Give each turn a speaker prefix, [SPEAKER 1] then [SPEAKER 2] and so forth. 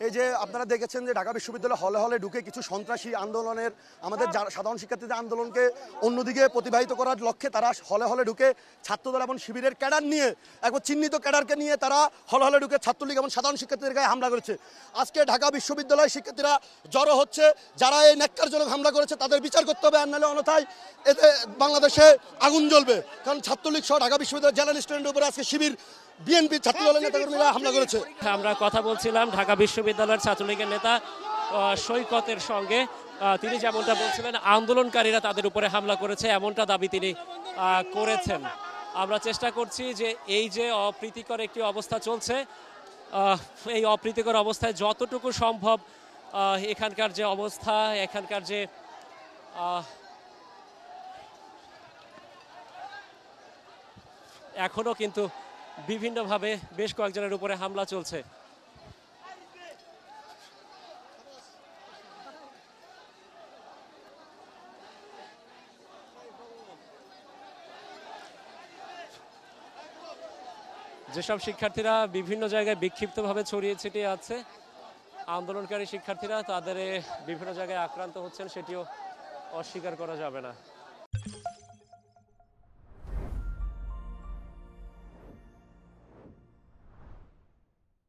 [SPEAKER 1] এই যে আপনারা দেখেছেন যে ঢাকা বিশ্ববিদ্যালয় হলে হলে ঢুকে কিছু সন্ত্রাসী আন্দোলনের আমাদের সাধারণ শিক্ষার্থীদের আন্দোলনকে অন্যদিকে প্রতিবাহিত করার লক্ষ্যে তারা হলে হলে ঢুকে ছাত্রদল এবং শিবিরের ক্যাডার নিয়ে একবার চিহ্নিত ক্যাডারকে নিয়ে তারা হলে হলে ঢুকে ছাত্রলীগ এবং সাধারণ শিক্ষার্থীদের গায়ে হামলা করেছে। আজকে ঢাকা বিশ্ববিদ্যালয় শিক্ষার্থীরা জড়ো হচ্ছে, যারা এই ন্যাক্কারজনক হামলা করেছে তাদের বিচার করতে হবে, আর নাহলে অন্যথায় এতে বাংলাদেশে আগুন জ্বলবে। কারণ ছাত্রলীগ সহ ঢাকা বিশ্ববিদ্যালয়ের জেলা স্টুডেন্টের উপরে আজকে শিবির বিএনপি ছাত্রদলের নেতাকর্মীরা হামলা করেছে।
[SPEAKER 2] আমরা কথা বলছিলাম ঢাকা বিশ্ববিদ্যালয়ের ছাত্রলীগের নেতা সৈকতের সঙ্গে। তিনি যেমনটা বলছিলেন আন্দোলনকারীরা তাদের উপরে হামলা করেছে এমনটা দাবি তিনি করেছেন। আমরা চেষ্টা করছি যে এই যে অপ্রীতিকর একটি অবস্থা চলছে, এই অপ্রীতিকর অবস্থায় যতটুকু সম্ভব এখানকার যে অবস্থা, এখানকার যে এখনো কিন্তু বিভিন্নভাবে বেশ কয়েকজনের উপরে হামলা চলছে। যেসব শিক্ষার্থীরা বিভিন্ন জায়গায় বিক্ষিপ্তভাবে ছড়িয়ে ছিটিয়ে আছে, আন্দোলনকারী শিক্ষার্থীরা তাদের বিভিন্ন জায়গায় আক্রান্ত হচ্ছেন সেটিও অস্বীকার করা যাবে না।